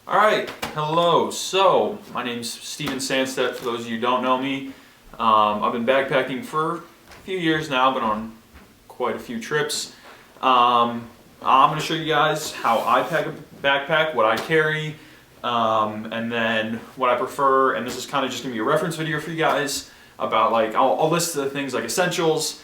Alright, hello. So, my name's Stephen Sandstedt, for those of you who don't know me. I've been backpacking for a few years now, been on quite a few trips. I'm going to show you guys how I pack a backpack, what I carry, and then what I prefer, and this is kind of just going to be a reference video for you guys about, like, I'll list the things like essentials,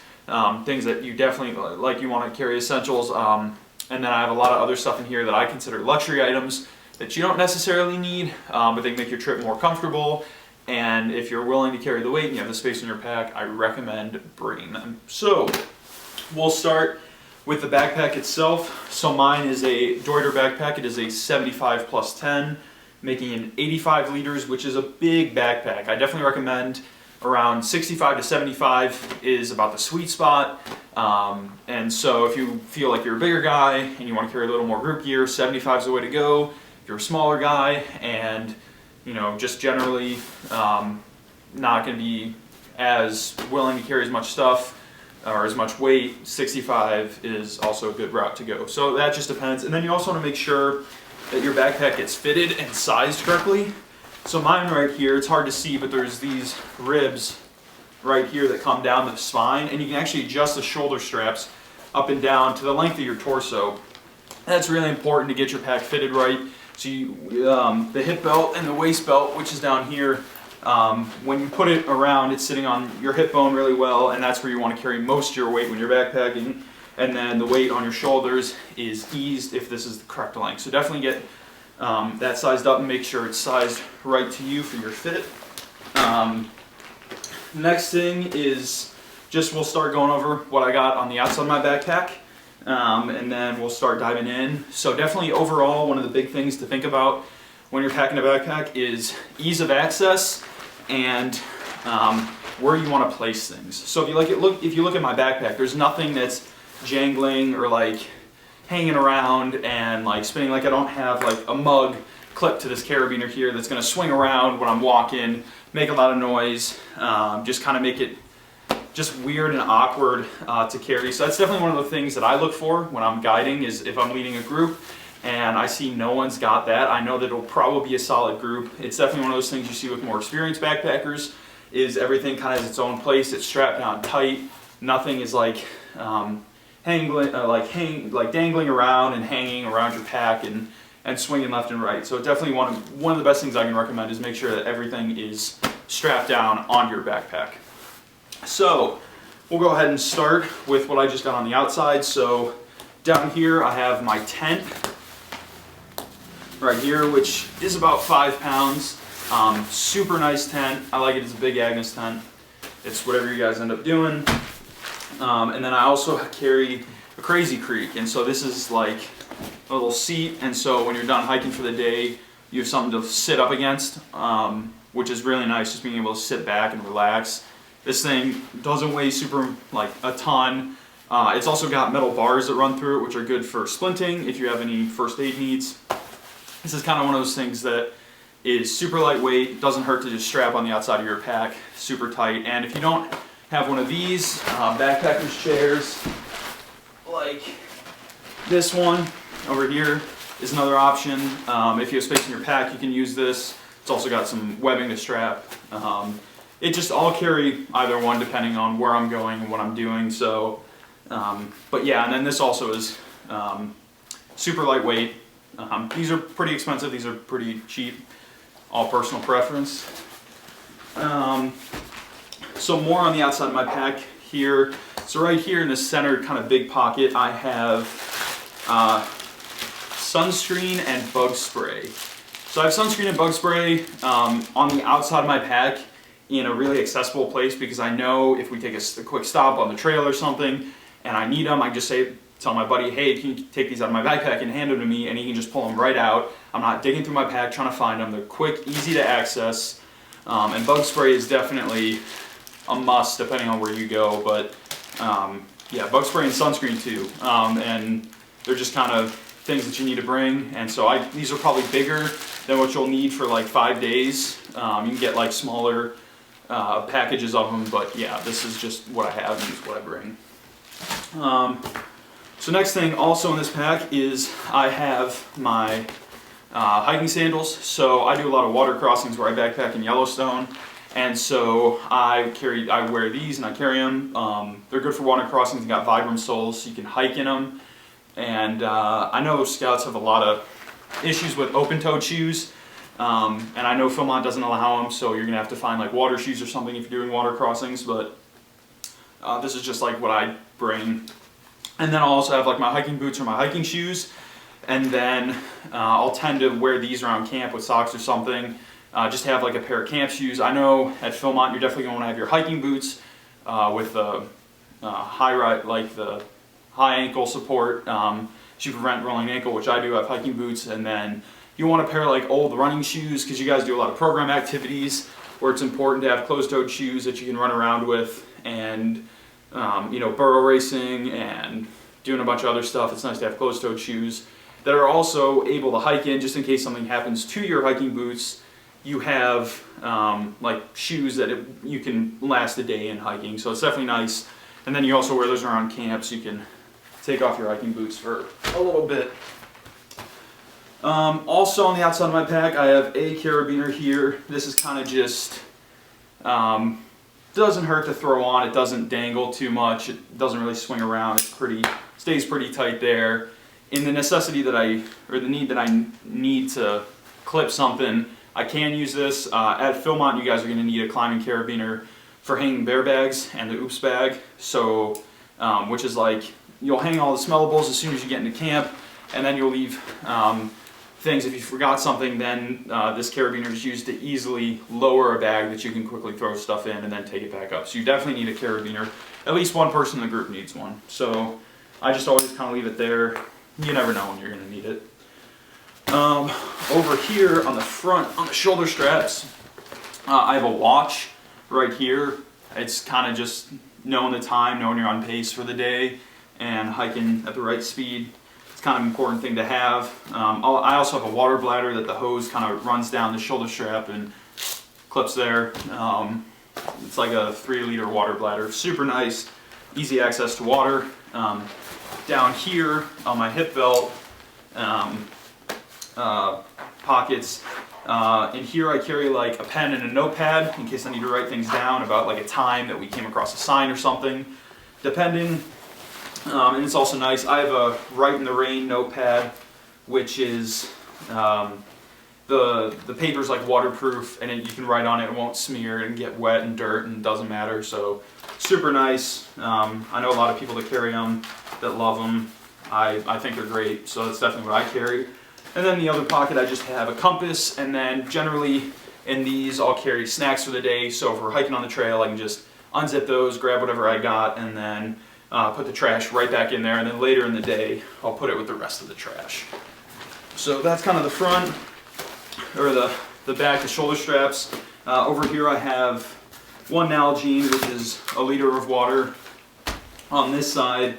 things that you definitely, like, you want to carry essentials, and then I have a lot of other stuff in here that I consider luxury items that you don't necessarily need, but they make your trip more comfortable. And if you're willing to carry the weight and you have the space in your pack, I recommend bringing them. So we'll start with the backpack itself. So mine is a Deuter backpack. It is a 75 plus 10, making an 85 liters, which is a big backpack. I definitely recommend around 65 to 75 is about the sweet spot. And so if you feel like you're a bigger guy and you want to carry a little more group gear, 75 is the way to go. If you're a smaller guy and, you know, just generally not going to be as willing to carry as much stuff or as much weight, 65 is also a good route to go. So that just depends. And then you also want to make sure that your backpack gets fitted and sized correctly. So mine right here, it's hard to see, but there's these ribs right here that come down the spine, and you can actually adjust the shoulder straps up and down to the length of your torso. That's really important to get your pack fitted right. So you, the hip belt and the waist belt, which is down here, when you put it around, it's sitting on your hip bone really well, and that's where you want to carry most of your weight when you're backpacking. And then the weight on your shoulders is eased if this is the correct length. So definitely get that sized up and make sure it's sized right to you for your fit. Next thing is we'll start going over what I got on the outside of my backpack. And then we'll start diving in. So definitely overall, one of the big things to think about when you're packing a backpack is ease of access and where you want to place things. So if you look at my backpack, there's nothing that's jangling or like hanging around and like spinning. Like I don't have like a mug clipped to this carabiner here that's going to swing around when I'm walking, make a lot of noise, just kind of make it just weird and awkward to carry. So that's definitely one of the things that I look for when I'm guiding, is if I'm leading a group and I see no one's got that, I know that it'll probably be a solid group. It's definitely one of those things you see with more experienced backpackers, is everything kind of has its own place. It's strapped down tight. Nothing is like dangling around and hanging around your pack and swinging left and right. So definitely one of the best things I can recommend is make sure that everything is strapped down onto your backpack. So we'll go ahead and start with what I just got on the outside. So down here I have my tent right here, which is about 5 pounds. Super nice tent. I like it. It's a big Agnes tent. It's whatever you guys end up doing. And then I also carry a Crazy Creek, and so this is like a little seat, and so when you're done hiking for the day, you have something to sit up against, which is really nice, just being able to sit back and relax. This thing doesn't weigh a ton. It's also got metal bars that run through it, which are good for splinting if you have any first aid needs. This is kind of one of those things that is super lightweight, doesn't hurt to just strap on the outside of your pack, super tight. And if you don't have one of these backpacker's chairs, like this one over here is another option. If you have space in your pack, you can use this. It's also got some webbing to strap. I'll carry either one depending on where I'm going and what I'm doing. So, but yeah, and then this also is super lightweight. These are pretty expensive. These are pretty cheap. All personal preference. So more on the outside of my pack here. So right here in the center kind of big pocket, I have sunscreen and bug spray. So I have sunscreen and bug spray on the outside of my pack in a really accessible place, because I know if we take a quick stop on the trail or something and I need them, I just tell my buddy, hey, can you take these out of my backpack and hand them to me, and he can just pull them right out. I'm not digging through my pack trying to find them. They're quick, easy to access, and bug spray is definitely a must depending on where you go, but yeah, bug spray and sunscreen too, and they're just kind of things that you need to bring. And so these are probably bigger than what you'll need for like 5 days. You can get like smaller packages of them, but yeah, this is just what I have and this is what I bring. So next thing also in this pack is I have my hiking sandals. So I do a lot of water crossings where I backpack in Yellowstone, and so I wear these and I carry them. They're good for water crossings. They got Vibram soles, so you can hike in them. And I know scouts have a lot of issues with open-toed shoes, and I know Philmont doesn't allow them, so you're gonna have to find like water shoes or something if you're doing water crossings. But this is just like what I bring. And then I'll also have like my hiking boots or my hiking shoes, and then I'll tend to wear these around camp with socks or something. Just have like a pair of camp shoes. I know at Philmont you're definitely going to have your hiking boots with the high ankle support to prevent rolling ankle, which I do. I have hiking boots, and then you want a pair of like old running shoes because you guys do a lot of program activities where it's important to have closed-toed shoes that you can run around with, and you know, burro racing and doing a bunch of other stuff. It's nice to have closed-toed shoes that are also able to hike in, just in case something happens to your hiking boots. You have like shoes that you can last a day in hiking, so it's definitely nice. And then you also wear those around camp, so you can take off your hiking boots for a little bit. Also on the outside of my pack, I have a carabiner here. This is kind of just, doesn't hurt to throw on. It doesn't dangle too much. It doesn't really swing around. Stays pretty tight there. In the necessity that the need that I need to clip something, I can use this. At Philmont, you guys are going to need a climbing carabiner for hanging bear bags and the oops bag. So, which is like, you'll hang all the smellables as soon as you get into camp, and then you'll leave things. If you forgot something, then this carabiner is used to easily lower a bag that you can quickly throw stuff in and then take it back up. So you definitely need a carabiner. At least one person in the group needs one. So I just always kind of leave it there. You never know when you're going to need it. Over here on the front, on the shoulder straps, I have a watch right here. It's kind of just knowing the time, knowing you're on pace for the day, and hiking at the right speed. It's kind of an important thing to have. I also have a water bladder that the hose kind of runs down the shoulder strap and clips there. It's like a 3-liter water bladder. Super nice, easy access to water. Down here on my hip belt pockets, in here I carry like a pen and a notepad in case I need to write things down about like a time that we came across a sign or something, depending. And it's also nice, I have a Write in the Rain notepad, which is the paper's like waterproof, and you can write on it. It won't smear and get wet and dirt, and it doesn't matter. So super nice. I know a lot of people that carry them that love them. I think they're great, so that's definitely what I carry. And then the other pocket, I just have a compass, and then generally in these I'll carry snacks for the day. So if we're hiking on the trail, I can just unzip those, grab whatever I got, and then put the trash right back in there, and then later in the day I'll put it with the rest of the trash. So that's kind of the front, or the back, the shoulder straps. Over here I have one Nalgene, which is a liter of water. On this side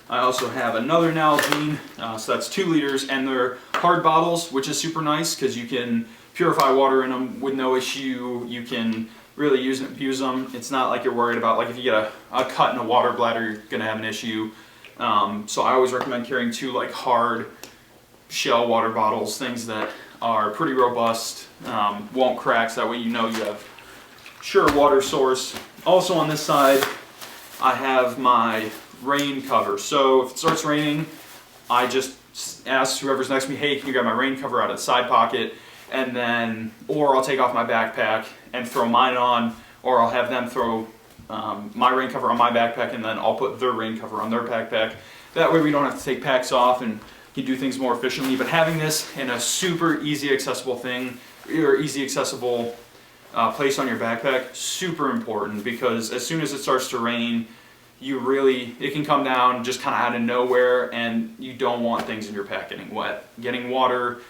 I also have another Nalgene, so that's 2 liters, and they're hard bottles, which is super nice because you can purify water in them with no issue. You can really use and abuse them. It's not like you're worried about, like if you get a cut in a water bladder, you're going to have an issue. So I always recommend carrying 2 like hard shell water bottles, things that are pretty robust, won't crack, so that way you know you have sure water source. Also on this side I have my rain cover. So if it starts raining, I just ask whoever's next to me, hey, can you grab my rain cover out of the side pocket? And then, or I'll take off my backpack and throw mine on, or I'll have them throw my rain cover on my backpack, and then I'll put their rain cover on their backpack. That way we don't have to take packs off and can do things more efficiently. But having this in a super easy accessible thing, or easy accessible place on your backpack, super important, because as soon as it starts to rain, it can come down just kind of out of nowhere, and you don't want things in your pack getting wet. Getting water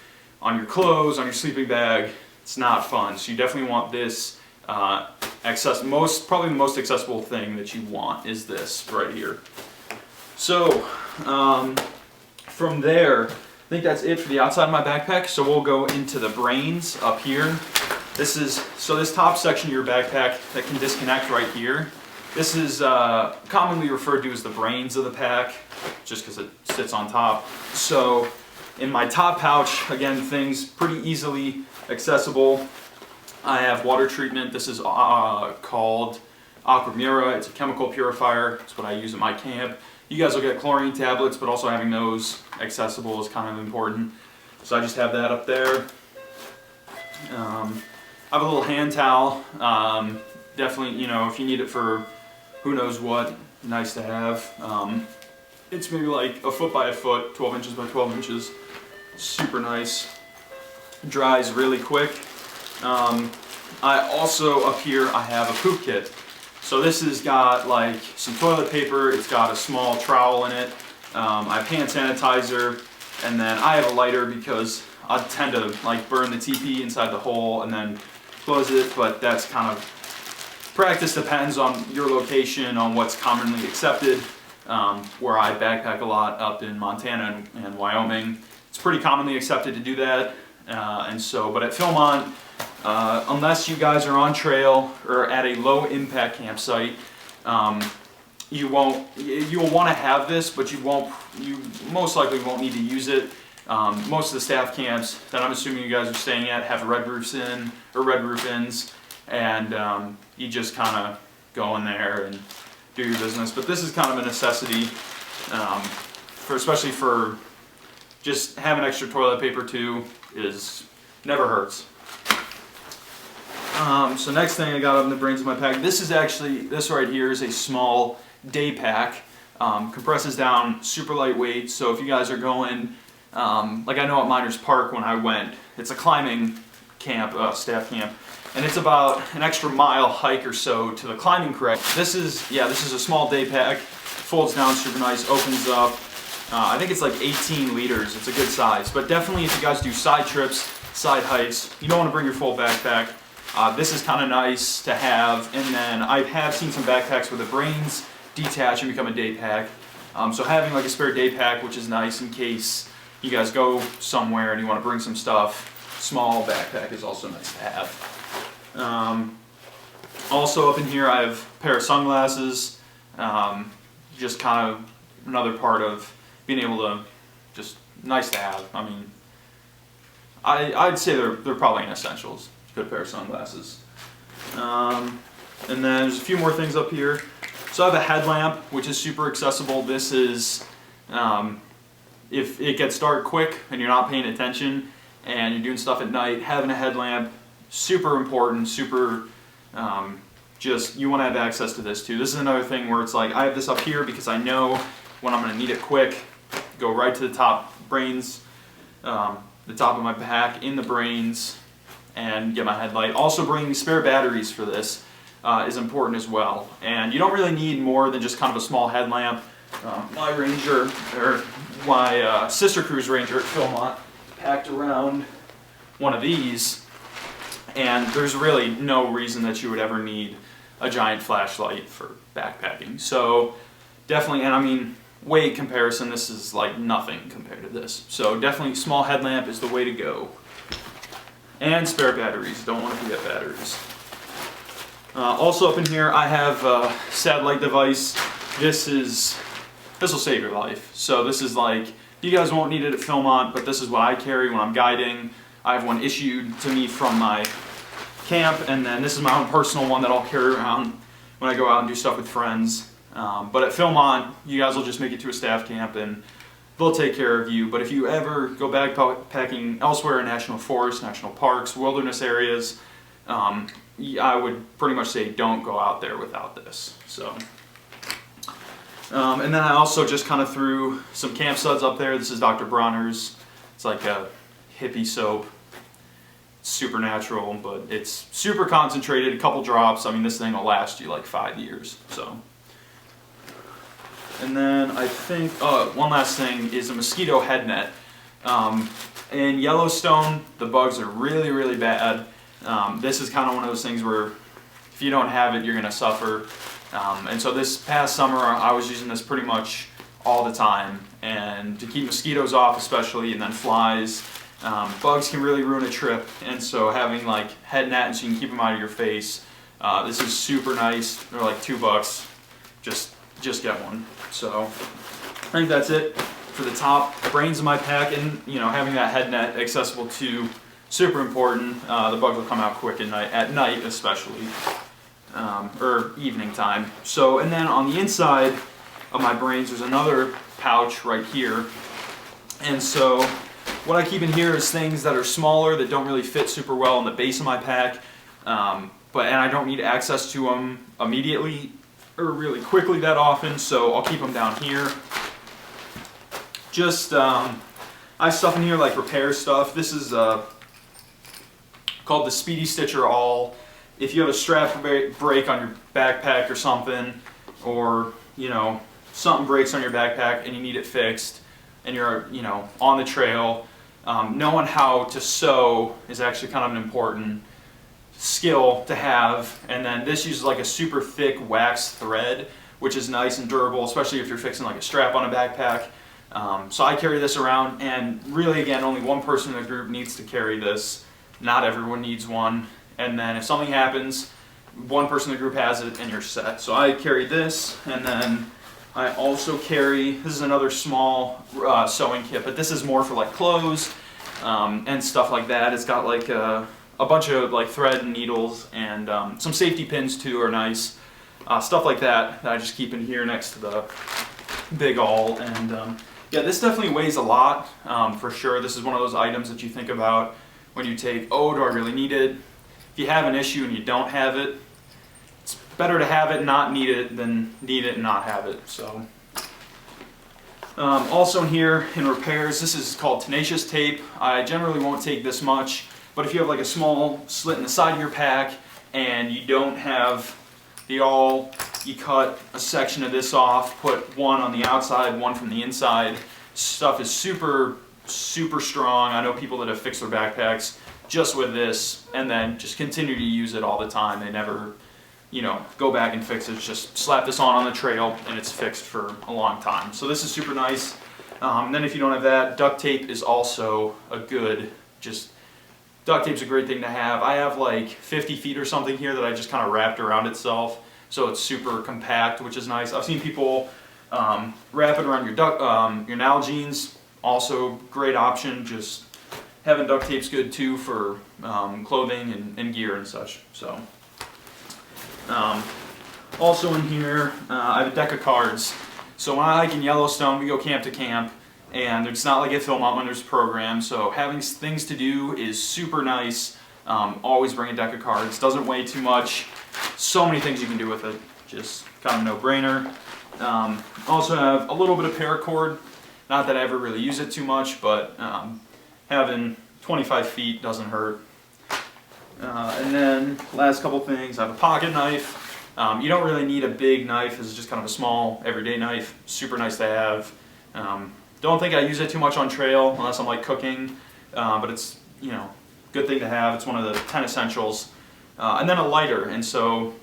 on your clothes, on your sleeping bag, it's not fun. So you definitely want this probably the most accessible thing that you want is this right here. So from there, I think that's it for the outside of my backpack. So we'll go into the brains up here. This top section of your backpack that can disconnect right here. This is commonly referred to as the brains of the pack, just because it sits on top. So In my top pouch, again, things pretty easily accessible. I have water treatment. This is called Aquamura. It's a chemical purifier. It's what I use at my camp. You guys will get chlorine tablets, but also having those accessible is kind of important. So I just have that up there. I have a little hand towel. Definitely, you know, if you need it for who knows what, nice to have. It's maybe like a foot by a foot, 12 inches by 12 inches. Super nice. Dries really quick. I also, up here, I have a poop kit. So this has got like some toilet paper, it's got a small trowel in it, I have hand sanitizer, and then I have a lighter because I tend to like burn the TP inside the hole and then close it, but that's kind of, practice depends on your location, on what's commonly accepted. Where I backpack a lot up in Montana and Wyoming, it's pretty commonly accepted to do that, and so, but at Philmont, unless you guys are on trail or at a low impact campsite, you'll want to have this, but you most likely won't need to use it. Most of the staff camps that I'm assuming you guys are staying at have red roofs in, or red roof ins, and you just kind of go in there and do your business. But this is kind of a necessity, especially for just having extra toilet paper too, never hurts. So next thing I got on the brains of my pack, this right here is a small day pack. Compresses down, super lightweight, so if you guys are going, like I know at Miners Park when I went, it's a climbing camp, staff camp, and it's about an extra mile hike or so to the climbing crag. This is a small day pack, folds down super nice, opens up. I think it's like 18 liters, it's a good size, but definitely if you guys do side trips, side hikes, you don't want to bring your full backpack. This is kind of nice to have, and then I have seen some backpacks where the brains detach and become a day pack. So having like a spare day pack, which is nice in case you guys go somewhere and you want to bring some stuff, small backpack is also nice to have. Also up in here I have a pair of sunglasses, just kind of another part of being able to, just nice to have. I mean, I'd say they're probably an essentials. Good pair of sunglasses. And then there's a few more things up here. So I have a headlamp, which is super accessible. This is, if it gets dark quick and you're not paying attention and you're doing stuff at night, having a headlamp, super important, super, just, you want to have access to this too. This is another thing where it's like, I have this up here because I know when I'm going to need it quick, go right to the top brains, the top of my pack, in the brains, and get my headlight. Also bringing spare batteries for this is important as well. And you don't really need more than just kind of a small headlamp. My Ranger, or my Sister Cruise Ranger at Philmont, packed around one of these, and there's really no reason that you would ever need a giant flashlight for backpacking. So definitely, and I mean, weight comparison, this is like nothing compared to this. So definitely small headlamp is the way to go. And spare batteries, don't want to forget batteries. Also up in here I have a satellite device. This will save your life. So this is like, you guys won't need it at Philmont, but this is what I carry when I'm guiding. I have one issued to me from my camp, and then this is my own personal one that I'll carry around when I go out and do stuff with friends. But at Philmont, you guys will just make it to a staff camp and they'll take care of you. But if you ever go backpacking elsewhere in national forests, national parks, wilderness areas, I would pretty much say don't go out there without this. So, and then I also just kind of threw some camp suds up there. This is Dr. Bronner's. It's like a hippie soap. It's super natural, but it's super concentrated, a couple drops. I mean, this thing will last you like 5 years. So. And then I think, one last thing is a mosquito head net. In Yellowstone, the bugs are really, really bad. This is kind of one of those things where if you don't have it, you're going to suffer. And so this past summer, I was using this pretty much all the time. And to keep mosquitoes off especially, and then flies, bugs can really ruin a trip. And so having like head net so you can keep them out of your face, this is super nice. They're like $2. Just get one. So I think that's it for the top, brains of my pack, and having that head net accessible too, super important. The bugs will come out quick at night especially, or evening time. So, and then on the inside of my brains, there's another pouch right here. And so what I keep in here is things that are smaller that don't really fit super well in the base of my pack, and I don't need access to them immediately or really quickly that often, so I'll keep them down here. Just, I have stuff in here like repair stuff. This is called the Speedy Stitcher All. If you have a strap break on your backpack or something, or something breaks on your backpack and you need it fixed, and you're on the trail, knowing how to sew is actually kind of an important skill to have. And then this uses like a super thick wax thread, which is nice and durable, especially if you're fixing like a strap on a backpack. So I carry this around, and really again, only one person in the group needs to carry this. Not everyone needs one. And then if something happens, one person in the group has it and you're set. So I carry this, and then I also carry, this is another small sewing kit, but this is more for like clothes and stuff like that. It's got like a bunch of like thread and needles, and some safety pins too are nice. Stuff like that I just keep in here next to the big awl. And yeah, this definitely weighs a lot, for sure. This is one of those items that you think about when you take, oh, do I really need it? If you have an issue and you don't have it, it's better to have it and not need it than need it and not have it. So, also in here in repairs, this is called tenacious tape. I generally won't take this much, but if you have like a small slit in the side of your pack and you don't have the awl, you cut a section of this off, put one on the outside, one from the inside. Stuff is super strong. I know people that have fixed their backpacks just with this, and then just continue to use it all the time. They never, go back and fix it. Just slap this on the trail and it's fixed for a long time. So this is super nice. And then if you don't have that, duct tape is also a good, duct tape's a great thing to have. I have like 50 feet or something here that I just kind of wrapped around itself, so it's super compact, which is nice. I've seen people wrap it around your Nalgene's, also great option. Just having duct tape's good too for clothing and gear and such. So, also in here, I have a deck of cards. So when I hike in Yellowstone, we go camp to camp, and it's not like at Philmont when there's programs. So having things to do is super nice. Always bring a deck of cards. Doesn't weigh too much. So many things you can do with it. Just kind of no-brainer. Also have a little bit of paracord. Not that I ever really use it too much, but having 25 feet doesn't hurt. And then last couple things, I have a pocket knife. You don't really need a big knife. This is just kind of a small everyday knife. Super nice to have. Don't think I use it too much on trail unless I'm like cooking, but it's good thing to have. It's one of the 10 essentials. And then a lighter. And so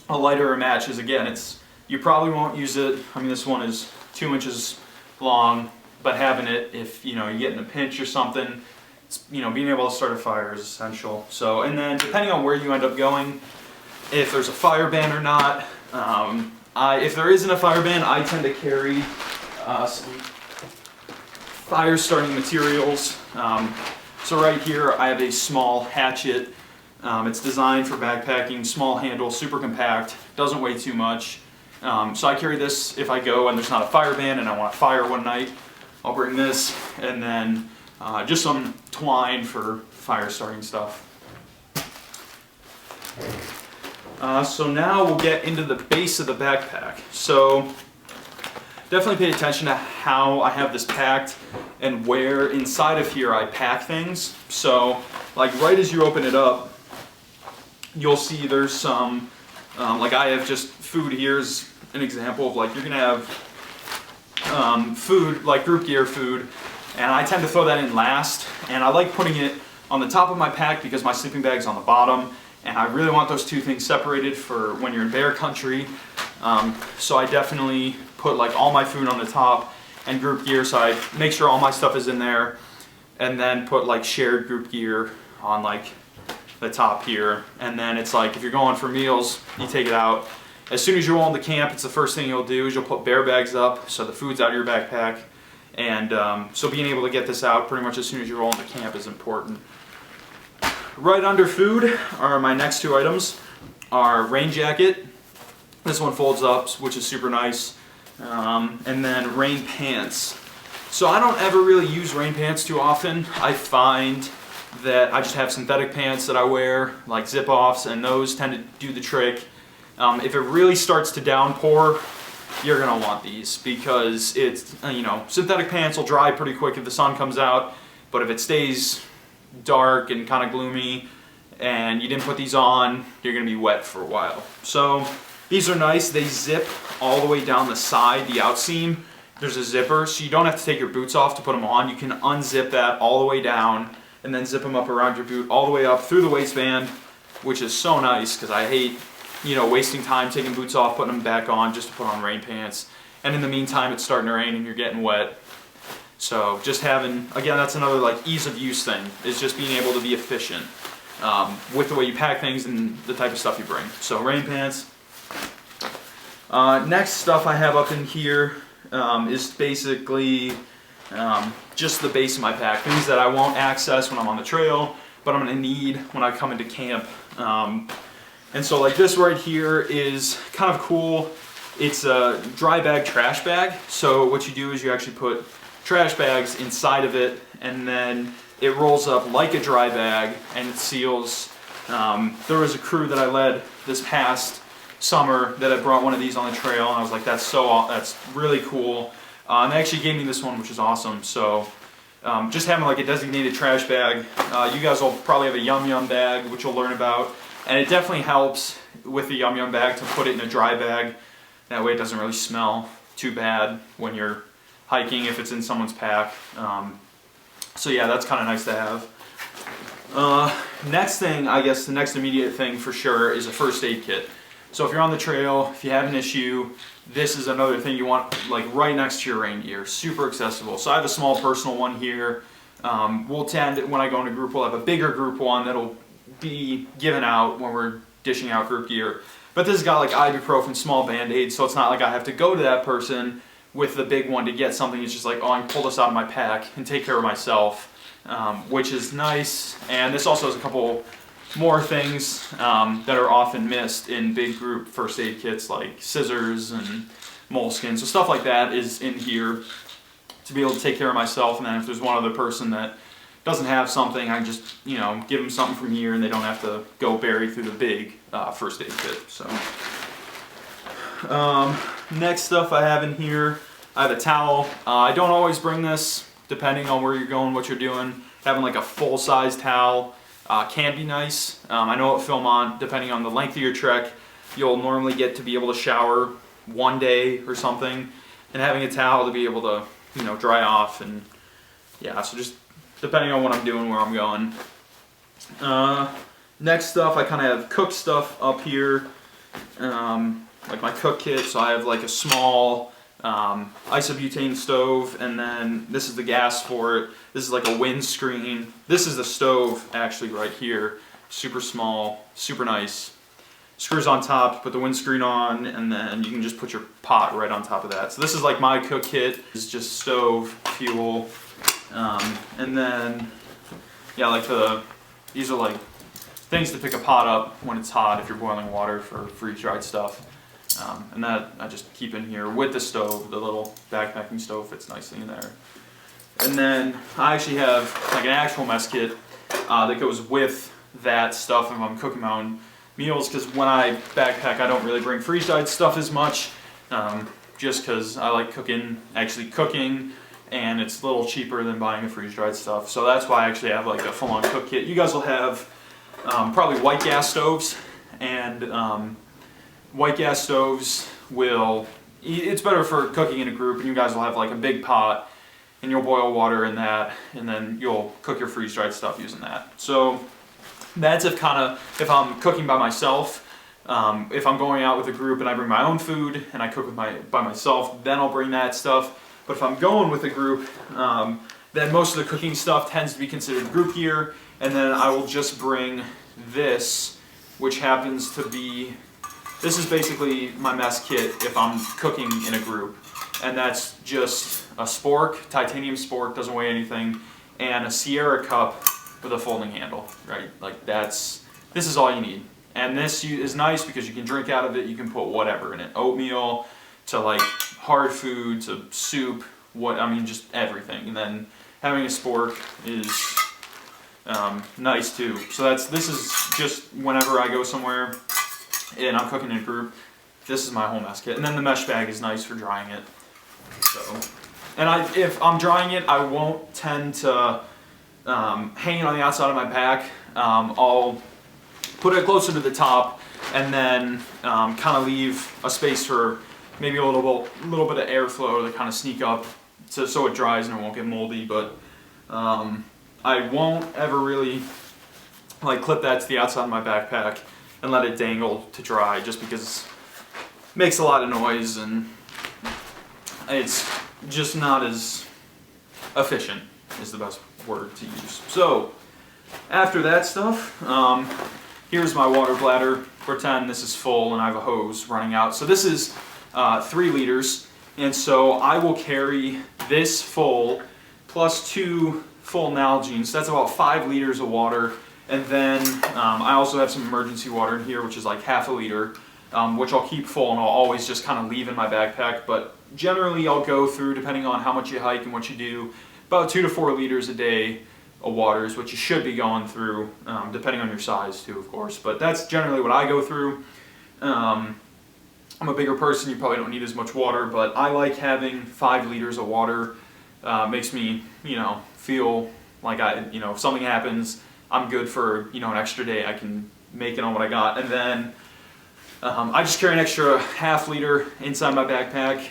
a lighter or match is, again, you probably won't use it. I mean, this one is 2 inches long, but having it, if you get in a pinch or something, being able to start a fire is essential. So, and then depending on where you end up going, if there's a fire ban or not, if there isn't a fire ban, I tend to carry some fire starting materials. So right here I have a small hatchet. It's designed for backpacking, small handle, super compact, doesn't weigh too much. So I carry this if I go and there's not a fire ban and I want to fire one night. I'll bring this, and then just some twine for fire starting stuff. So now we'll get into the base of the backpack. So definitely pay attention to how I have this packed and where inside of here I pack things. So like right as you open it up, you'll see there's some, like I have just food. Here's an example of like you're gonna have food, like group gear food, and I tend to throw that in last, and I like putting it on the top of my pack because my sleeping bag's on the bottom, and I really want those two things separated for when you're in bear country. So I definitely put like all my food on the top and group gear, so I make sure all my stuff is in there, and then put like shared group gear on like the top here. And then it's like if you're going for meals, you take it out. As soon as you roll into camp, it's the first thing you'll do is you'll put bear bags up so the food's out of your backpack, And so being able to get this out pretty much as soon as you roll into camp is important. Right under food are my next two items. Our rain jacket. This one folds up, which is super nice. And then rain pants. So I don't ever really use rain pants too often. I find that I just have synthetic pants that I wear, like zip-offs, and those tend to do the trick. If it really starts to downpour, you're gonna want these because it's, synthetic pants will dry pretty quick if the sun comes out, but if it stays dark and kind of gloomy and you didn't put these on, you're gonna be wet for a while. So these are nice. They zip all the way down the side, the outseam. There's a zipper, so you don't have to take your boots off to put them on. You can unzip that all the way down and then zip them up around your boot all the way up through the waistband, which is so nice because I hate, wasting time taking boots off, putting them back on just to put on rain pants. And in the meantime, it's starting to rain and you're getting wet. So just having, again, that's another like ease of use thing, is just being able to be efficient with the way you pack things and the type of stuff you bring. So rain pants. Next stuff I have up in here is basically just the base of my pack, things that I won't access when I'm on the trail, but I'm going to need when I come into camp. And so like this right here is kind of cool. It's a dry bag trash bag. So what you do is you actually put trash bags inside of it, and then it rolls up like a dry bag and it seals. There was a crew that I led this past summer that I brought one of these on the trail, and I was like, that's really cool. And they actually gave me this one, which is awesome. So just having like a designated trash bag. You guys will probably have a Yum Yum bag, which you'll learn about. And it definitely helps with the Yum Yum bag to put it in a dry bag. That way it doesn't really smell too bad when you're hiking if it's in someone's pack. So yeah, that's kind of nice to have. Next thing, I guess the next immediate thing for sure is a first aid kit. So if you're on the trail, if you have an issue, this is another thing you want like right next to your rain gear. Super accessible. So I have a small personal one here. We'll tend, when I go in a group, we'll have a bigger group one that'll be given out when we're dishing out group gear. But this has got like ibuprofen, small band-aids, so it's not like I have to go to that person with the big one to get something. It's just like, oh, I can pull this out of my pack and take care of myself, which is nice. And this also has a couple more things that are often missed in big group first aid kits, like scissors and moleskin. So stuff like that is in here to be able to take care of myself. And then if there's one other person that doesn't have something, I just, give them something from here and they don't have to go bury through the big first aid kit. So next stuff I have in here, I have a towel. I don't always bring this, depending on where you're going, what you're doing. Having like a full-size towel can be nice. I know at Philmont, depending on the length of your trek, you'll normally get to be able to shower one day or something, and having a towel to be able to, dry off. And yeah, so just depending on what I'm doing, where I'm going. Next stuff, I kind of have cook stuff up here, like my cook kit. So I have like a small isobutane stove, and then this is the gas for it. This is like a windscreen. This is the stove actually right here. Super small, super nice. Screws on top, put the windscreen on, and then you can just put your pot right on top of that. So this is like my cook kit. It's just stove, fuel, and then yeah, like these are like things to pick a pot up when it's hot if you're boiling water for freeze-dried stuff. And that I just keep in here with the stove. The little backpacking stove fits nicely in there. And then I actually have like an actual mess kit that goes with that stuff if I'm cooking my own meals, because when I backpack I don't really bring freeze-dried stuff as much, just because I like actually cooking, and it's a little cheaper than buying the freeze-dried stuff. So that's why I actually have like a full-on cook kit. You guys will have probably white gas stoves, and white gas stoves it's better for cooking in a group, and you guys will have like a big pot and you'll boil water in that, and then you'll cook your freeze-dried stuff using that. So that's if I'm cooking by myself. If I'm going out with a group and I bring my own food and I cook by myself, then I'll bring that stuff. But if I'm going with a group, then most of the cooking stuff tends to be considered group gear, and then I will just bring this, which happens to be, this is basically my mess kit if I'm cooking in a group. and that's just a spork, titanium spork, doesn't weigh anything, and a Sierra cup with a folding handle, right? Like this is all you need. And this is nice because you can drink out of it, you can put whatever in it. Oatmeal to like hard food to soup, just everything. And then having a spork is nice too. So this is just whenever I go somewhere and I'm cooking in a group, this is my whole mess kit. And then the mesh bag is nice for drying it. So, and if I'm drying it, I won't tend to hang it on the outside of my pack. I'll put it closer to the top, and then kind of leave a space for maybe a little bit of airflow to kind of sneak up, so it dries and it won't get moldy. But I won't ever really like clip that to the outside of my backpack and let it dangle to dry, just because it makes a lot of noise and it's just not as efficient, is the best word to use. So after that stuff, here's my water bladder. Pretend this is full and I have a hose running out. So this is 3 liters, and so I will carry this full plus 2 full Nalgene's. That's about 5 liters of water. And then I also have some emergency water in here, which is like half a liter, which I'll keep full and I'll always just kind of leave in my backpack. But generally I'll go through, depending on how much you hike and what you do, about 2 to 4 liters a day of water is what you should be going through, depending on your size too, of course. But that's generally what I go through. I'm a bigger person, you probably don't need as much water, but I like having 5 liters of water. Makes me, feel like if something happens, I'm good for, an extra day. I can make it on what I got. And then I just carry an extra half liter inside my backpack.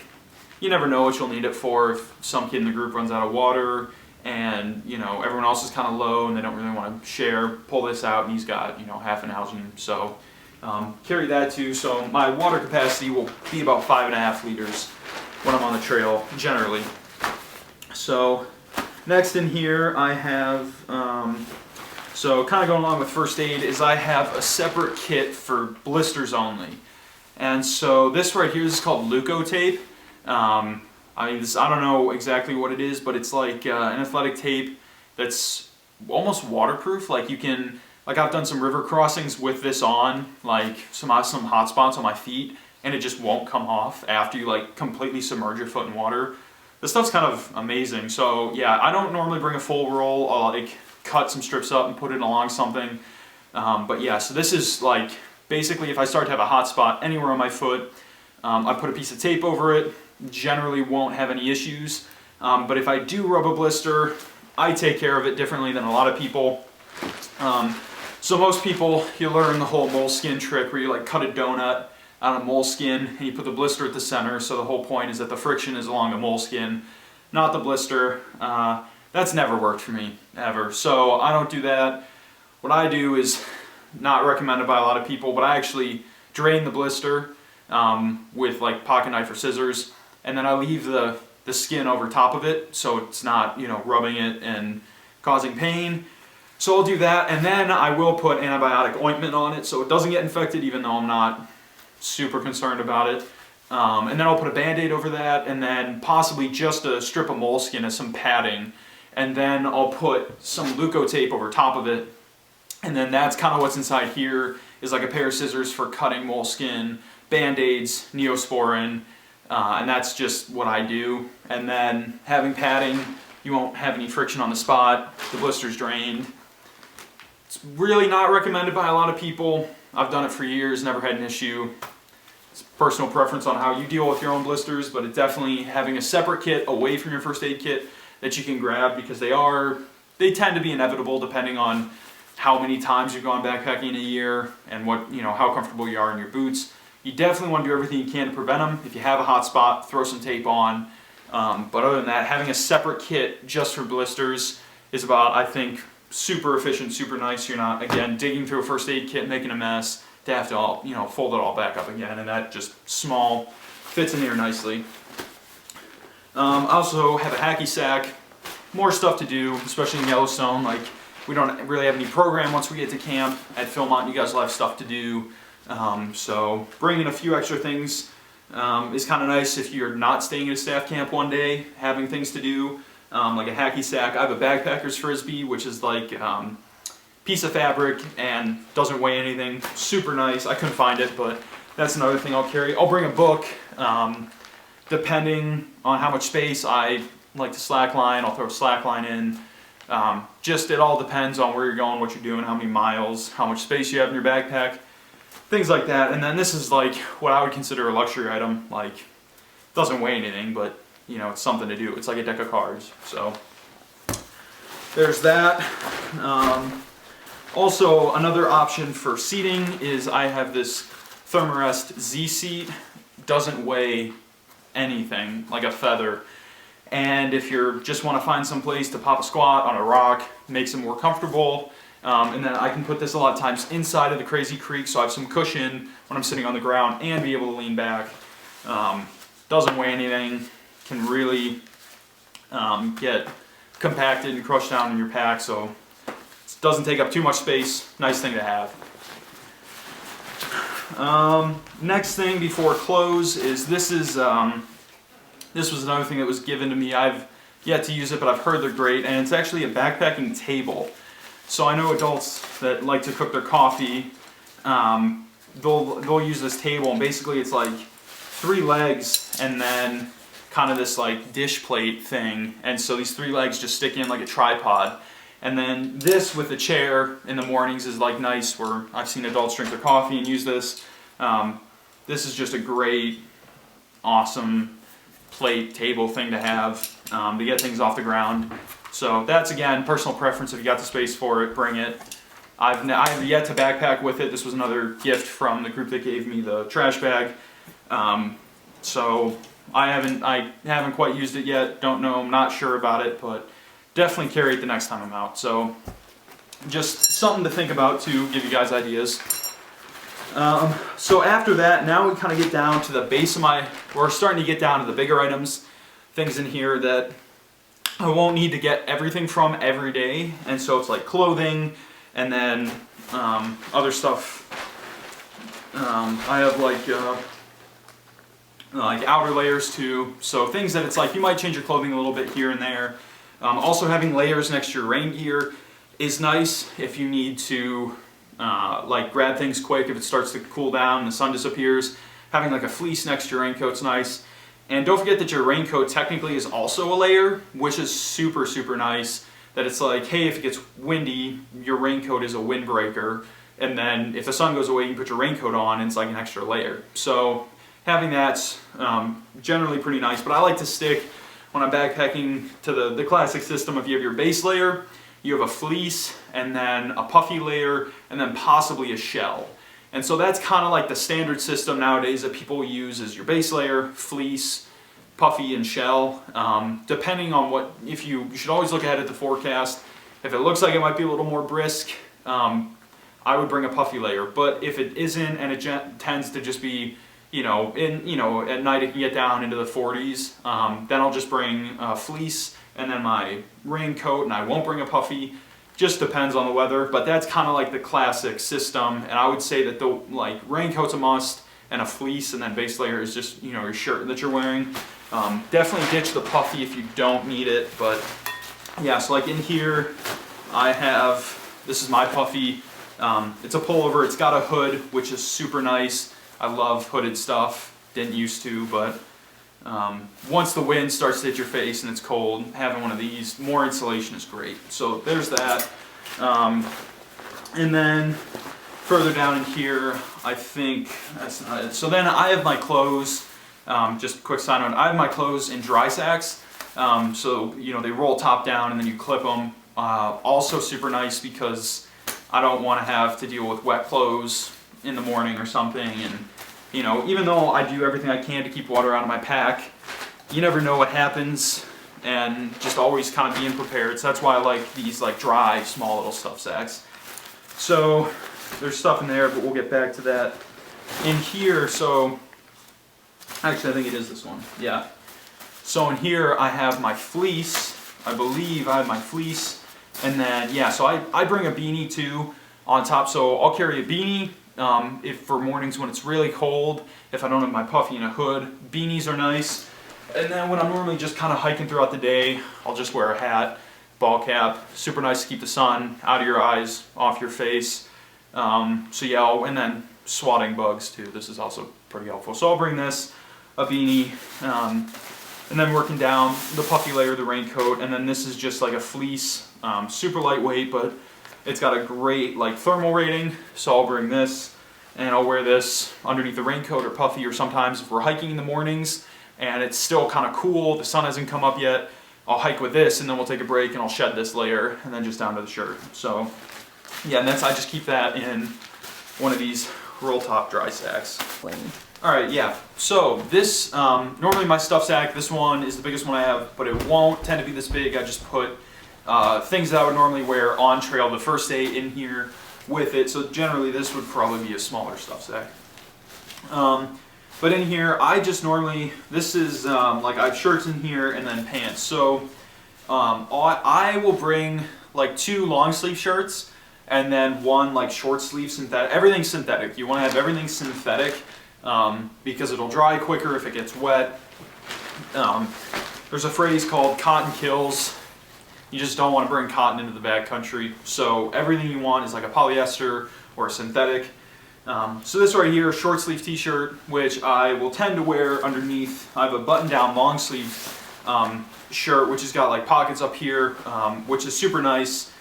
You never know what you'll need it for. If some kid in the group runs out of water and, everyone else is kind of low and they don't really want to share, pull this out and he's got, half an Nalgene. So carry that too. So my water capacity will be about 5.5 liters when I'm on the trail, generally. So next in here I have, so kind of going along with first aid, is I have a separate kit for blisters only. And so this right here is called Leukotape. I don't know exactly what it is, but it's like an athletic tape that's almost waterproof. Like I've done some river crossings with this on, like some hot spots on my feet, and it just won't come off after you like completely submerge your foot in water. This stuff's kind of amazing. So yeah, I don't normally bring a full roll. I'll like cut some strips up and put it along something. But yeah, so this is like basically if I start to have a hot spot anywhere on my foot, I put a piece of tape over it. Generally won't have any issues. But if I do rub a blister, I take care of it differently than a lot of people. So most people, you learn the whole moleskin trick where you like cut a donut out of moleskin and you put the blister at the center. So the whole point is that the friction is along the moleskin, not the blister. That's never worked for me, ever. So I don't do that. What I do is not recommended by a lot of people, but I actually drain the blister with like pocket knife or scissors, and then I leave the skin over top of it so it's not, rubbing it and causing pain. So I'll do that, and then I will put antibiotic ointment on it so it doesn't get infected, even though I'm not super concerned about it. And then I'll put a Band-Aid over that, and then possibly just a strip of moleskin as some padding. And then I'll put some Leukotape over top of it. And then that's kind of what's inside here, is like a pair of scissors for cutting moleskin, Band-Aids, Neosporin, and that's just what I do. And then having padding, you won't have any friction on the spot, the blister's drained. It's really not recommended by a lot of people. I've done it for years, never had an issue. It's personal preference on how you deal with your own blisters, but it definitely having a separate kit away from your first aid kit that you can grab, because they tend to be inevitable depending on how many times you've gone backpacking in a year and how comfortable you are in your boots. You definitely want to do everything you can to prevent them. If you have a hot spot, throw some tape on. But other than that, having a separate kit just for blisters is about, I think, super efficient, super nice. You're not, again, digging through a first aid kit, making a mess, to have to fold it all back up again, and that just fits in here nicely. I also have a hacky sack, more stuff to do, especially in Yellowstone. Like, we don't really have any program once we get to camp. At Philmont, you guys will have stuff to do. So bringing a few extra things is kind of nice if you're not staying at a staff camp one day, having things to do, like a hacky sack. I have a backpacker's frisbee, which is like piece of fabric and doesn't weigh anything. Super nice. I couldn't find it, but that's another thing I'll carry. I'll bring a book. Depending on how much space I like to slackline, I'll throw a slackline in. Just it all depends on where you're going, what you're doing, how many miles, how much space you have in your backpack, things like that. And then this is like what I would consider a luxury item. Like, doesn't weigh anything, but you know, it's something to do. It's like a deck of cards. So there's that. Also, another option for seating is I have this Thermarest Z seat. Doesn't weigh anything, like a feather. And if you just want to find some place to pop a squat on a rock, makes it more comfortable. And then I can put this a lot of times inside of the Crazy Creek, so I have some cushion when I'm sitting on the ground and be able to lean back. Doesn't weigh anything, can really get compacted and crushed down in your pack, so it doesn't take up too much space. Nice thing to have. Next thing before clothes is this was another thing that was given to me. I've yet to use it, but I've heard they're great, and it's actually a backpacking table. So I know adults that like to cook their coffee, they'll use this table, and basically it's like 3 legs and then kind of this like dish plate thing, and so these 3 legs just stick in like a tripod. And then this with a chair in the mornings is like nice, where I've seen adults drink their coffee and use this. This is just a great, awesome plate, table thing to have to get things off the ground. So that's, again, personal preference. If you got the space for it, bring it. I've yet to backpack with it. This was another gift from the group that gave me the trash bag. So I haven't quite used it yet. Don't know. I'm not sure about it, but definitely carry it the next time I'm out. So just something to think about to give you guys ideas. So after that, now we kind of get down to the base of we're starting to get down to the bigger items, things in here that I won't need to get everything from every day. And so it's like clothing, and then other stuff. I have like outer layers too. So things that it's like you might change your clothing a little bit here and there. Also having layers next to your rain gear is nice if you need to like grab things quick if it starts to cool down and the sun disappears. Having like a fleece next to your raincoat's nice. And don't forget that your raincoat technically is also a layer, which is super, super nice. That it's like, hey, if it gets windy, your raincoat is a windbreaker. And then if the sun goes away, you can put your raincoat on and it's like an extra layer. So having that's generally pretty nice. But I like to stick, when I'm backpacking, to the classic system of you have your base layer, you have a fleece, and then a puffy layer, and then possibly a shell. And so that's kind of like the standard system nowadays that people use is your base layer, fleece, puffy, and shell. Depending on what, you should always look ahead at the forecast. If it looks like it might be a little more brisk, I would bring a puffy layer. But if it isn't, and it tends to just be, at night it can get down into the 40s, then I'll just bring a fleece and then my raincoat, and I won't bring a puffy. Just depends on the weather, but that's kind of like the classic system. And I would say that the raincoat's a must, and a fleece, and then base layer is just your shirt that you're wearing. Definitely ditch the puffy if you don't need it, but yeah. So like in here, I have, this is my puffy. It's a pullover. It's got a hood, which is super nice. I love hooded stuff. Didn't used to, but once the wind starts to hit your face and it's cold, having one of these, more insulation is great. So there's that. And then further down in here, I think that's not it. So then I have my clothes, just a quick side note, I have my clothes in dry sacks. So they roll top down and then you clip them. Also super nice because I don't want to have to deal with wet clothes in the morning or something. And even though I do everything I can to keep water out of my pack, you never know what happens, and just always kind of being prepared. So that's why I like these dry, small little stuff sacks. So there's stuff in there, but we'll get back to that. In here, so actually I think it is this one, yeah. So in here I have my fleece, I believe I have my fleece, and then, yeah, so I bring a beanie too on top, so I'll carry a beanie, if for mornings when it's really cold, if I don't have my puffy and a hood. Beanies are nice. And then when I'm normally just kind of hiking throughout the day, I'll just wear a hat, ball cap. Super nice to keep the sun out of your eyes, off your face. So yeah, and then swatting bugs too. This is also pretty helpful. So I'll bring this, a beanie, and then working down the puffy layer, the raincoat, and then this is just like a fleece, super lightweight, but it's got a great like thermal rating. So I'll bring this and I'll wear this underneath the raincoat or puffy, or sometimes if we're hiking in the mornings and it's still kind of cool, the sun hasn't come up yet, I'll hike with this and then we'll take a break and I'll shed this layer and then just down to the shirt. So yeah, and I just keep that in one of these roll top dry sacks. Alright, yeah, so this, normally my stuff sack, this one is the biggest one I have, but it won't tend to be this big. I just put things that I would normally wear on trail the first day in here with it, so generally this would probably be a smaller stuff sack. But in here, I just normally, this is like I have shirts in here and then pants. So I will bring like 2 long sleeve shirts and then 1 like short sleeve synthetic. Everything's synthetic. You want to have everything synthetic because it'll dry quicker if it gets wet. There's a phrase called cotton kills. You just don't want to bring cotton into the backcountry. So everything you want is like a polyester or a synthetic. So this right here, short sleeve t-shirt, which I will tend to wear underneath. I have a button down long sleeve shirt, which has got like pockets up here, which is super nice,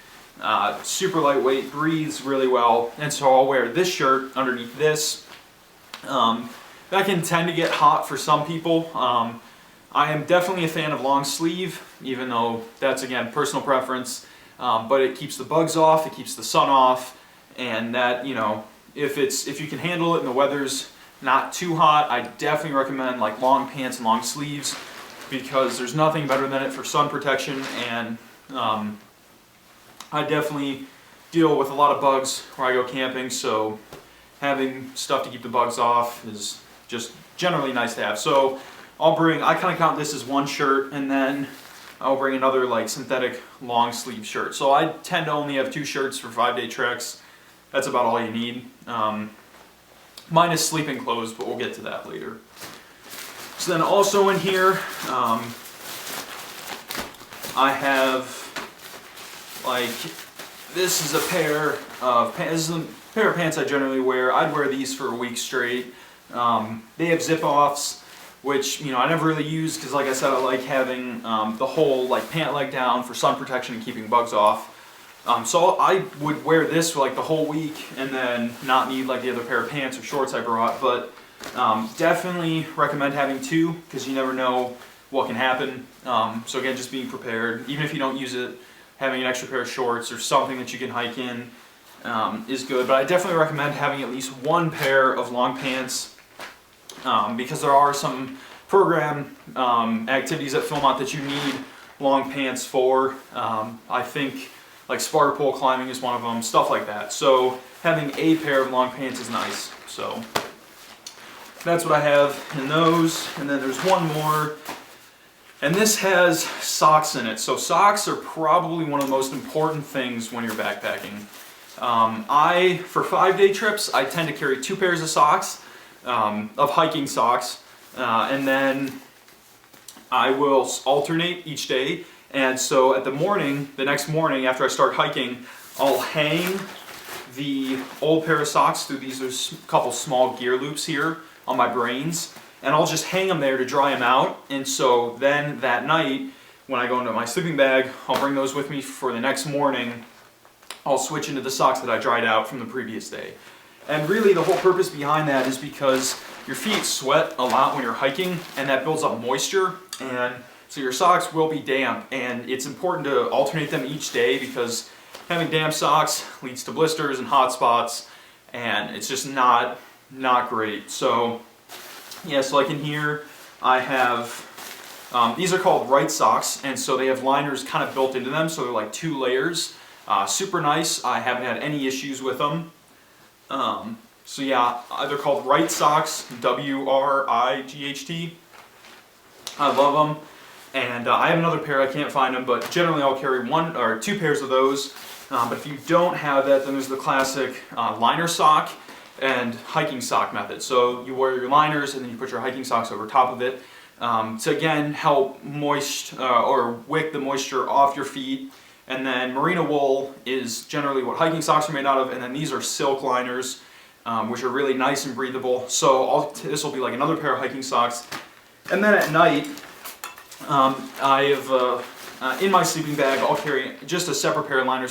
super lightweight, breathes really well. And so I'll wear this shirt underneath this. That can tend to get hot for some people. I am definitely a fan of long sleeve, even though that's again personal preference, but it keeps the bugs off, it keeps the sun off, and that, you know, if you can handle it and the weather's not too hot, I definitely recommend like long pants and long sleeves, because there's nothing better than it for sun protection. And I definitely deal with a lot of bugs where I go camping, so having stuff to keep the bugs off is just generally nice to have. So I kind of count this as 1 shirt, and then I'll bring another like synthetic long sleeve shirt. So I tend to only have 2 shirts for 5-day treks. That's about all you need. Minus sleeping clothes, but we'll get to that later. So then also in here, I have like, this is a pair of pants. This is a pair of pants I generally wear. I'd wear these for a week straight. They have zip-offs, which, you know, I never really use because, like I said, I like having the whole like pant leg down for sun protection and keeping bugs off. So I would wear this for like the whole week and then not need like the other pair of pants or shorts I brought. But definitely recommend having 2, because you never know what can happen. So again, just being prepared. Even if you don't use it, having an extra pair of shorts or something that you can hike in is good. But I definitely recommend having at least 1 pair of long pants, because there are some program activities at Philmont that you need long pants for. I think like Sparta pole climbing is one of them, stuff like that. So having a pair of long pants is nice. So that's what I have in those. And then there's 1 more, and this has socks in it. So socks are probably one of the most important things when you're backpacking. For 5-day trips, I tend to carry 2 pairs of socks, of hiking socks, and then I will alternate each day. And so at the next morning after I start hiking, I'll hang the old pair of socks through these. There's a couple small gear loops here on my brains, and I'll just hang them there to dry them out. And so then that night, when I go into my sleeping bag, I'll bring those with me for the next morning. I'll switch into the socks that I dried out from the previous day. And really the whole purpose behind that is because your feet sweat a lot when you're hiking, and that builds up moisture, and so your socks will be damp, and it's important to alternate them each day, because having damp socks leads to blisters and hot spots, and it's just not great. So yeah, so like in here I have, these are called right socks, and so they have liners kind of built into them, so they're like 2 layers. Super nice. I haven't had any issues with them. So yeah, they're called right socks, W-R-I-G-H-T. I love them. And I have another pair, I can't find them, but generally I'll carry 1 or 2 pairs of those. But if you don't have that, then there's the classic liner sock. and hiking sock method. So you wear your liners and then you put your hiking socks over top of it to again help or wick the moisture off your feet. And then merino wool is generally what hiking socks are made out of, and then these are silk liners, which are really nice and breathable. So this will be like another pair of hiking socks. And then at night, I have in my sleeping bag, I'll carry just a separate pair of liner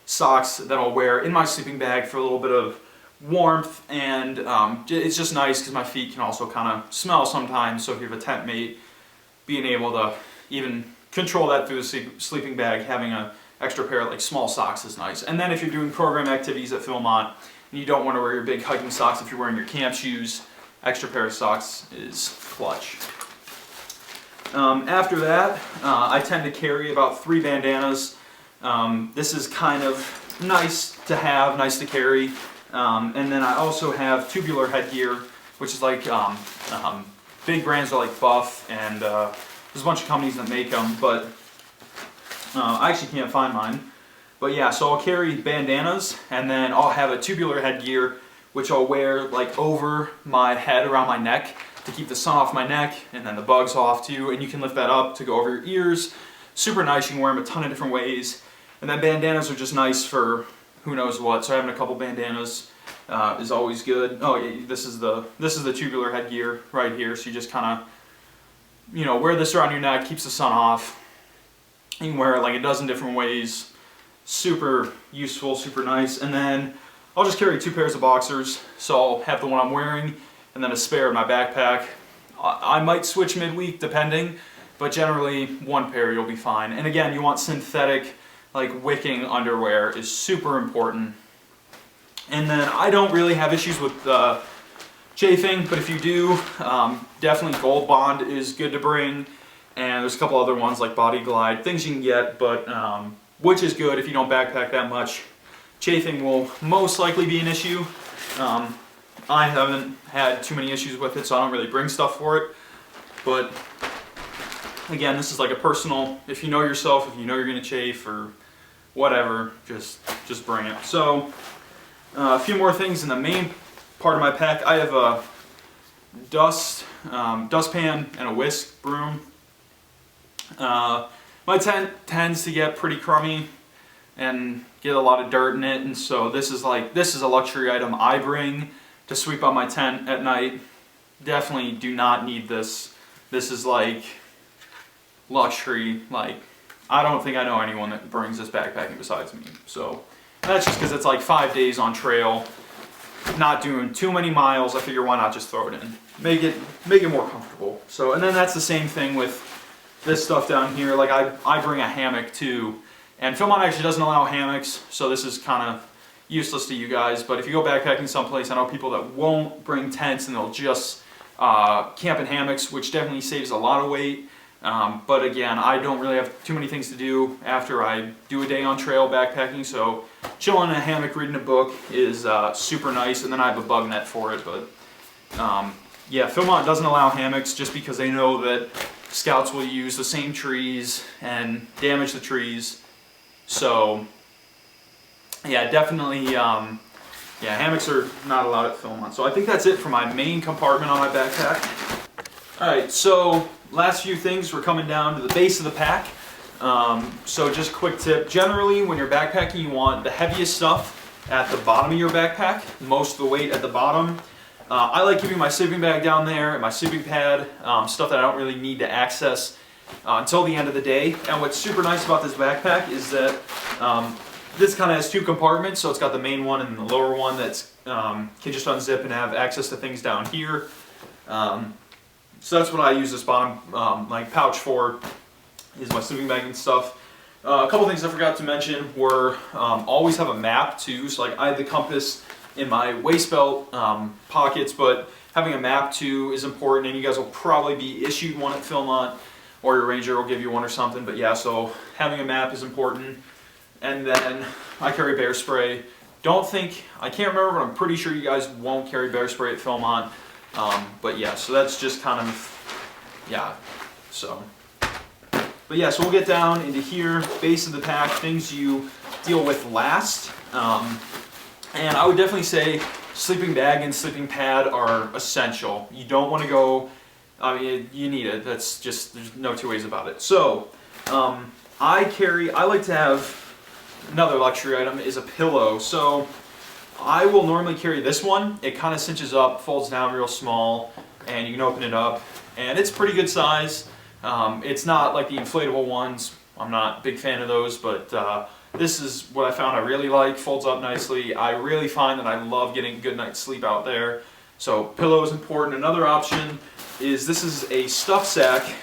socks that I'll wear in my sleeping bag for a little bit of warmth, and it's just nice because my feet can also kind of smell sometimes. So if you have a tent mate, being able to even control that through the sleeping bag, having an extra pair of like small socks is nice. And then if you're doing program activities at Philmont and you don't want to wear your big hiking socks, if you're wearing your camp shoes, extra pair of socks is clutch. After that, I tend to carry about 3 bandanas. This is kind of nice to have, nice to carry. And then I also have tubular headgear, which is like big brands are like Buff, and there's a bunch of companies that make them, but I actually can't find mine. But yeah, so I'll carry bandanas, and then I'll have a tubular headgear, which I'll wear like over my head, around my neck, to keep the sun off my neck, and then the bugs off too, and you can lift that up to go over your ears. Super nice, you can wear them a ton of different ways. And then bandanas are just nice for who knows what, so having a couple bandanas is always good. Oh, this is the tubular headgear right here, so you just kind of, you know, wear this around your neck, keeps the sun off. You can wear it like a dozen different ways. Super useful, super nice. And then I'll just carry 2 pairs of boxers, so I'll have the one I'm wearing and then a spare in my backpack. I might switch midweek depending, but generally 1 pair you'll be fine. And again, you want synthetic, like wicking underwear is super important. And then I don't really have issues with chafing, but if you do, definitely Gold Bond is good to bring. And there's a couple other ones like Body Glide, things you can get, but which is good if you don't backpack that much. Chafing will most likely be an issue. I haven't had too many issues with it, so I don't really bring stuff for it. But again, this is like a personal, if you know yourself, if you know you're going to chafe or whatever, just bring it. So a few more things in the main part of my pack. I have a dustpan and a whisk broom. My tent tends to get pretty crummy and get a lot of dirt in it, and so this is a luxury item I bring to sweep on my tent at night. Definitely do not need this. This is like luxury. Like, I don't think I know anyone that brings this backpacking besides me. So that's just because it's like 5 days on trail, not doing too many miles. I figure why not just throw it in, make it more comfortable. So, and then that's the same thing with this stuff down here. Like I bring a hammock too, and Philmont actually doesn't allow hammocks, so this is kind of useless to you guys. But if you go backpacking someplace, I know people that won't bring tents and they'll just camp in hammocks, which definitely saves a lot of weight. But again, I don't really have too many things to do after I do a day on trail backpacking, so chilling in a hammock reading a book is super nice, and then I have a bug net for it. But yeah, Philmont doesn't allow hammocks just because they know that scouts will use the same trees and damage the trees. So yeah, definitely, yeah, hammocks are not allowed at Philmont. So I think that's it for my main compartment on my backpack. Alright, so last few things, we're coming down to the base of the pack. So just quick tip, generally when you're backpacking you want the heaviest stuff at the bottom of your backpack, most of the weight at the bottom. I like keeping my sleeping bag down there and my sleeping pad, stuff that I don't really need to access until the end of the day. And what's super nice about this backpack is that this kind of has 2 compartments, so it's got the main one and the lower one that's can just unzip and have access to things down here. So that's what I use this bottom like pouch for, is my sleeping bag and stuff. A couple things I forgot to mention were always have a map too. So like I have the compass in my waist belt pockets, but having a map too is important, and you guys will probably be issued one at Philmont, or your ranger will give you one or something. But yeah, so having a map is important. And then I carry bear spray. I can't remember, but I'm pretty sure you guys won't carry bear spray at Philmont. But yeah, so that's just kind of, yeah, so. But yeah, so we'll get down into here, base of the pack, things you deal with last. And I would definitely say sleeping bag and sleeping pad are essential. You don't want to go, I mean, you need it. That's just, there's no two ways about it. So, I like to have, another luxury item is a pillow. So, I will normally carry this one. It kind of cinches up, folds down real small, and you can open it up. And it's pretty good size. It's not like the inflatable ones. I'm not a big fan of those, but this is what I found I really like. Folds up nicely. I really find that I love getting a good night's sleep out there. So pillow is important. Another option is this is a stuff sack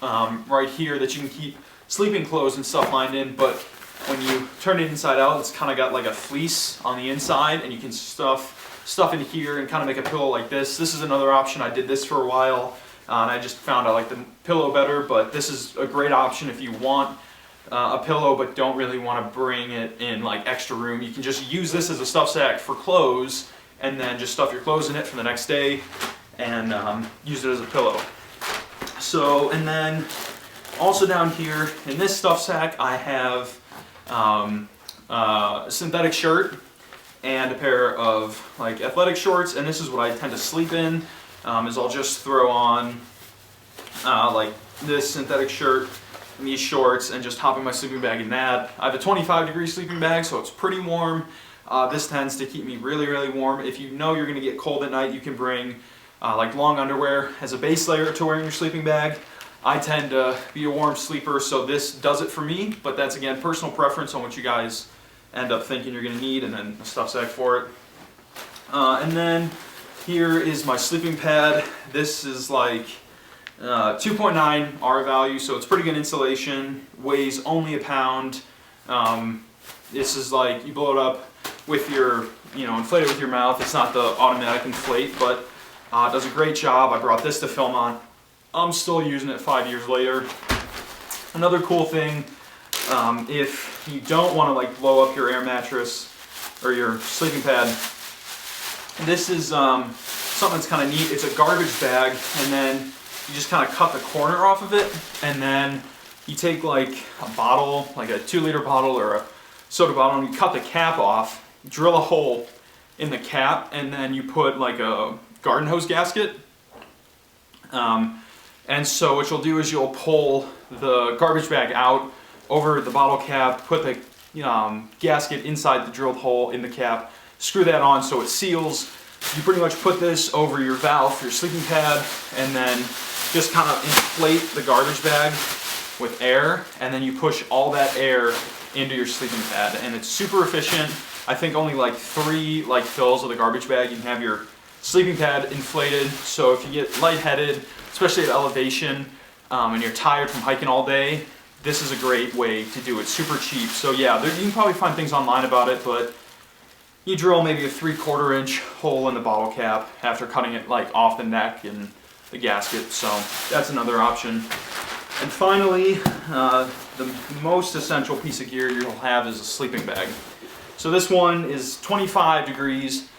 right here that you can keep sleeping clothes and stuff lined in, but when you turn it inside out, it's kind of got like a fleece on the inside, and you can stuff in here and kind of make a pillow like this. This is another option. I did this for a while, and I just found I like the pillow better, but this is a great option if you want a pillow but don't really want to bring it in like extra room. You can just use this as a stuff sack for clothes, and then just stuff your clothes in it for the next day, and use it as a pillow. So, and then also down here in this stuff sack, I have a synthetic shirt and a pair of like athletic shorts, and this is what I tend to sleep in. Is I'll just throw on like this synthetic shirt and these shorts and just hop in my sleeping bag in that. I have a 25-degree sleeping bag, so it's pretty warm. This tends to keep me really, really warm. If you know you're going to get cold at night, you can bring like long underwear as a base layer to wear in your sleeping bag. I tend to be a warm sleeper, so this does it for me, but that's again personal preference on what you guys end up thinking you're going to need, and then a stuff sack for it. And then here is my sleeping pad. This is like 2.9 R value, so it's pretty good insulation, weighs only a pound. This is like, you blow it up with your, inflate it with your mouth. It's not the automatic inflate, but it does a great job. I brought this to Philmont. I'm still using it 5 years later. Another cool thing, if you don't want to like blow up your air mattress or your sleeping pad, this is something that's kind of neat. It's a garbage bag, and then you just kind of cut the corner off of it, and then you take like a bottle, like a 2-liter bottle or a soda bottle, and you cut the cap off, drill a hole in the cap, and then you put like a garden hose gasket. And so what you'll do is you'll pull the garbage bag out over the bottle cap, put the gasket inside the drilled hole in the cap, screw that on so it seals. You pretty much put this over your valve for your sleeping pad, and then just kind of inflate the garbage bag with air, and then you push all that air into your sleeping pad, and it's super efficient. I think only like 3 fills of the garbage bag, you can have your sleeping pad inflated. So if you get lightheaded, especially at elevation, and you're tired from hiking all day, this is a great way to do it. Super cheap. So yeah, you can probably find things online about it, but you drill maybe a 3/4 inch hole in the bottle cap after cutting it like off the neck and the gasket. So that's another option. And finally, the most essential piece of gear you'll have is a sleeping bag. So this one is 25 degrees,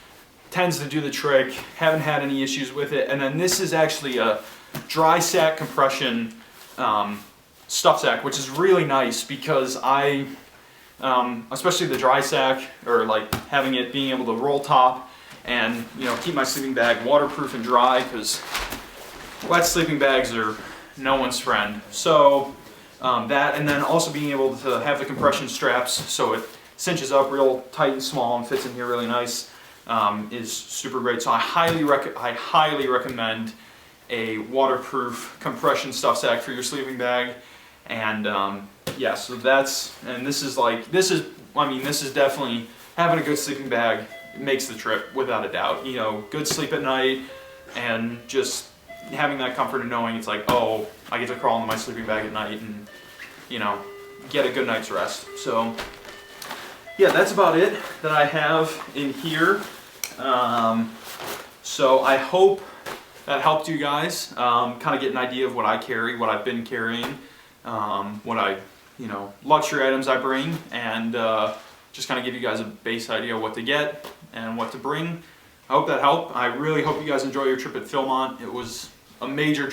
tends to do the trick, haven't had any issues with it. And then this is actually a dry sack compression stuff sack, which is really nice because especially the dry sack, or like having it being able to roll top and keep my sleeping bag waterproof and dry, because wet sleeping bags are no one's friend. So that, and then also being able to have the compression straps so it cinches up real tight and small and fits in here really nice, is super great. So I highly recommend a waterproof compression stuff sack for your sleeping bag. And yeah, so this is definitely, having a good sleeping bag makes the trip without a doubt. Good sleep at night, and just having that comfort of knowing it's like, oh, I get to crawl into my sleeping bag at night and get a good night's rest. So yeah, that's about it that I have in here. So I hope that helped you guys kind of get an idea of what I carry, what I've been carrying, luxury items I bring, and just kind of give you guys a base idea of what to get and what to bring. I hope that helped. I really hope you guys enjoy your trip at Philmont. It was a major,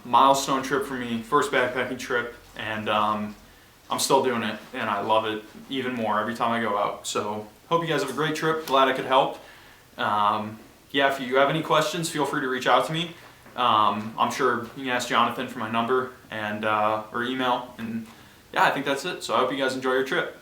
milestone trip for me, first backpacking trip, and I'm still doing it, and I love it even more every time I go out. So hope you guys have a great trip. Glad I could help. Yeah, if you have any questions, feel free to reach out to me. I'm sure you can ask Jonathan for my number and or email. And yeah, I think that's it. So I hope you guys enjoy your trip.